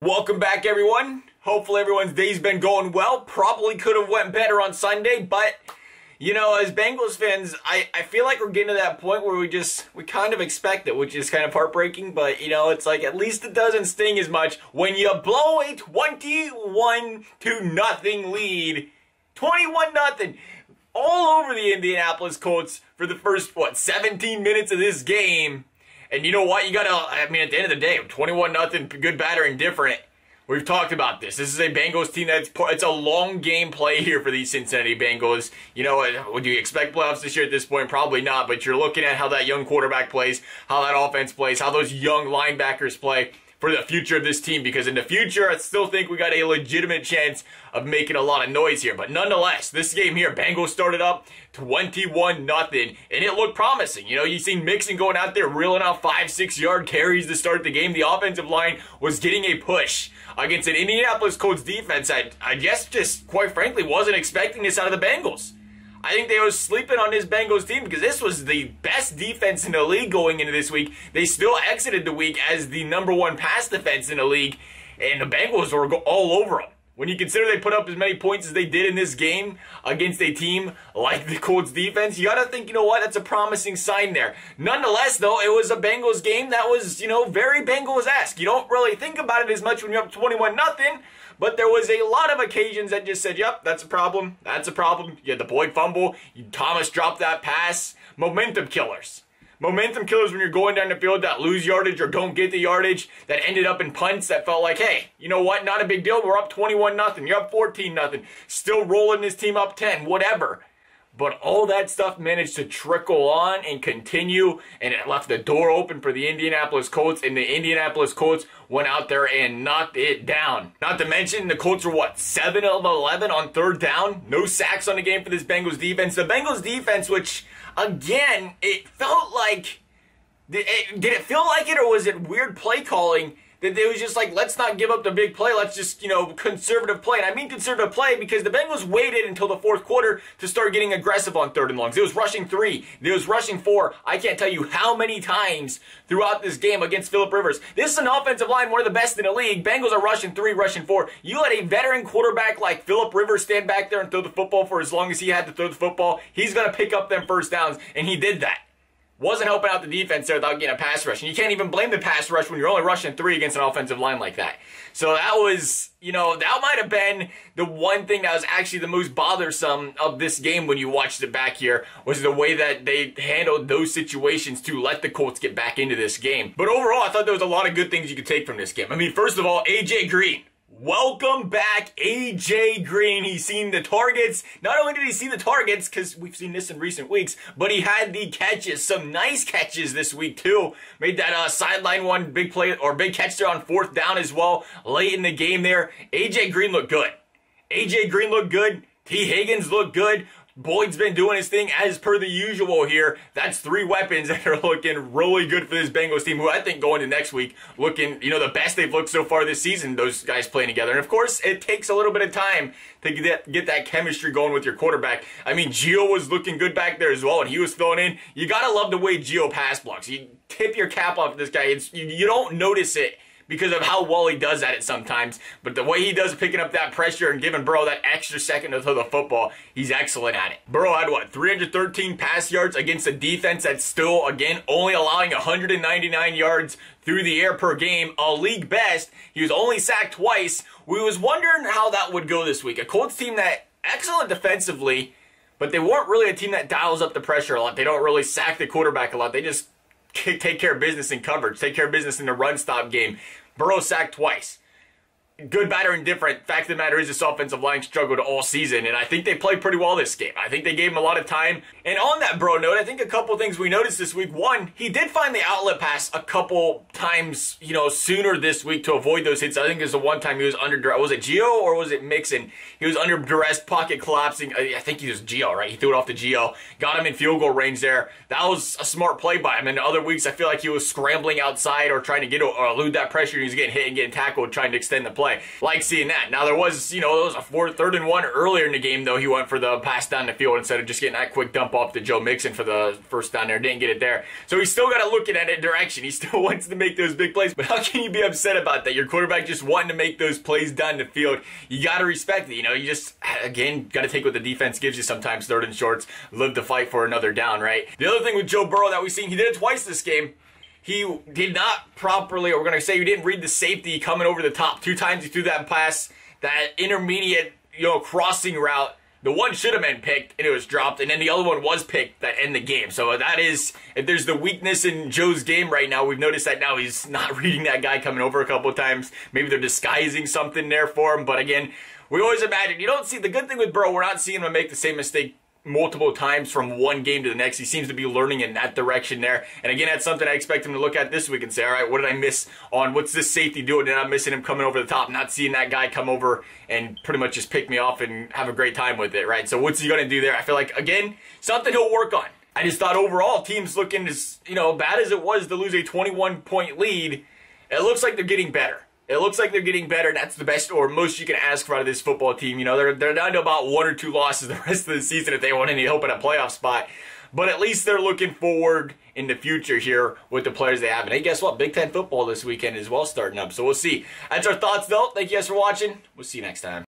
Welcome back, everyone. Hopefully everyone's day's been going well. Probably could have went better on Sunday, but you know, as Bengals fans, I feel like we're getting to that point where we kind of expect it, which is kind of heartbreaking, but you know, it's like at least it doesn't sting as much when you blow a 21-0 lead. 21-0 all over the Indianapolis Colts for the first 17 minutes of this game. And you know what? You gotta, I mean, at the end of the day, 21-0, good, bad, or indifferent. We've talked about this. This is a Bengals team it's a long game play here for these Cincinnati Bengals. You know, would you expect playoffs this year at this point? Probably not, but you're looking at how that young quarterback plays, how that offense plays, how those young linebackers play for the future of this team, because in the future, I still think we got a legitimate chance of making a lot of noise here. But nonetheless, this game here, Bengals started up 21-0, and it looked promising. You know, you seen Mixon going out there, reeling out 5-6 yard carries to start the game. The offensive line was getting a push against an Indianapolis Colts defense that I guess just, quite frankly, wasn't expecting this out of the Bengals. I think they were sleeping on this Bengals team because this was the best defense in the league going into this week. They still exited the week as the #1 pass defense in the league, and the Bengals were all over them. When you consider they put up as many points as they did in this game against a team like the Colts defense, you gotta think, you know what, that's a promising sign there. Nonetheless, though, it was a Bengals game that was, you know, very Bengals-esque. You don't really think about it as much when you're up 21-0, but there was a lot of occasions that just said, yep, that's a problem, that's a problem. You had the Boyd fumble, Thomas dropped that pass. Momentum killers. Momentum killers when you're going down the field that lose yardage or don't get the yardage, that ended up in punts that felt like, hey, you know what, not a big deal, we're up 21-0, you're up 14-0, still rolling this team up 10, whatever. But all that stuff managed to trickle on and continue, and it left the door open for the Indianapolis Colts, and the Indianapolis Colts went out there and knocked it down. Not to mention, the Colts were, 7 of 11 on third down? No sacks on the game for this Bengals defense. The Bengals defense, which, again, it felt like, did it feel like it, or was it weird play calling? That they was just like, let's not give up the big play, let's just, you know, conservative play. And I mean conservative play because the Bengals waited until the fourth quarter to start getting aggressive on third and longs. It was rushing 3, it was rushing 4. I can't tell you how many times throughout this game against Phillip Rivers. This is an offensive line, one of the best in the league. Bengals are rushing 3, rushing 4. You let a veteran quarterback like Phillip Rivers stand back there and throw the football for as long as he had to throw the football, he's going to pick up them first downs, and he did that. Wasn't helping out the defense there without getting a pass rush. And you can't even blame the pass rush when you're only rushing 3 against an offensive line like that. So that was, you know, that might have been the one thing that was actually the most bothersome of this game when you watched it back here, was the way that they handled those situations to let the Colts get back into this game. But overall, I thought there was a lot of good things you could take from this game. I mean, first of all, A.J. Green. Welcome back, A.J. Green. He's seen the targets. Not only did he see the targets, because we've seen this in recent weeks, but he had the catches. Some nice catches this week, too. Made that sideline one big play, or big catch there on fourth down as well, late in the game there. A.J. Green looked good. A.J. Green looked good. T. Higgins looked good. Boyd's been doing his thing as per the usual here. That's 3 weapons that are looking really good for this Bengals team, who I think going to next week looking, you know, the best they've looked so far this season, those guys playing together. And of course, it takes a little bit of time to get that chemistry going with your quarterback. I mean, Gio was looking good back there as well, and he was filling in. You gotta love the way Gio pass blocks. You tip your cap off this guy. You don't notice it because of how well he does at it sometimes. But the way he does picking up that pressure and giving Burrow that extra second to throw the football, he's excellent at it. Burrow had, 313 pass yards against a defense that's still, again, only allowing 199 yards through the air per game, a league best. He was only sacked twice. We was wondering how that would go this week. A Colts team that, excellent defensively, but they weren't really a team that dials up the pressure a lot. They don't really sack the quarterback a lot. They just take care of business in coverage, take care of business in the run-stop game. Burrow sacked twice. Good, bad, or indifferent. Fact of the matter is this offensive line struggled all season, and I think they played pretty well this game. I think they gave him a lot of time. And on that Burrow note, I think a couple things we noticed this week. One, he did find the outlet pass a couple times, you know, sooner this week to avoid those hits. I think there's the one time he was under duress. Was it Gio or was it Mixon? He was under duress, pocket collapsing. I think he was Gio, right? He threw it off to Gio. Got him in field goal range there. That was a smart play by him. And other weeks, I feel like he was scrambling outside or trying to get or elude that pressure. He was getting hit and getting tackled, trying to extend the play. play. Like seeing that. Now there was, you know, there was a 3rd and 1 earlier in the game, though. He went for the pass down the field instead of just getting that quick dump off to Joe Mixon for the first down there. Didn't get it there. So he's still got to look in that direction. He still wants to make those big plays. But how can you be upset about that? Your quarterback just wanting to make those plays down the field. You got to respect it. You know, you just, again, got to take what the defense gives you sometimes. 3rd and shorts. Live to fight for another down, right? The other thing with Joe Burrow that we've seen, he did it twice this game. He did not properly, or we're going to say he didn't read the safety coming over the top. 2 times he threw that pass, that intermediate, you know, crossing route. The one should have been picked, and it was dropped, and then the other one was picked that ended the game. So that is, if there's the weakness in Joe's game right now, we've noticed that now he's not reading that guy coming over a couple of times. Maybe they're disguising something there for him, but again, we always imagine, you don't see, the good thing with Burrow, we're not seeing him make the same mistake multiple times from one game to the next. He seems to be learning in that direction there. And again, that's something I expect him to look at this week and say, all right, what did I miss on, what's this safety doing? And I'm missing him coming over the top, not seeing that guy come over and pretty much just pick me off and have a great time with it, right? So what's he going to do there? I feel like, again, something he'll work on. I just thought overall, teams looking as, you know, bad as it was to lose a 21-point lead, it looks like they're getting better. It looks like they're getting better. That's the best or most you can ask for out of this football team. You know, they're down to about 1 or 2 losses the rest of the season if they want any hope at a playoff spot. But at least they're looking forward in the future here with the players they have. And hey, guess what? Big Ten football this weekend is well starting up. So we'll see. That's our thoughts, though. Thank you guys for watching. We'll see you next time.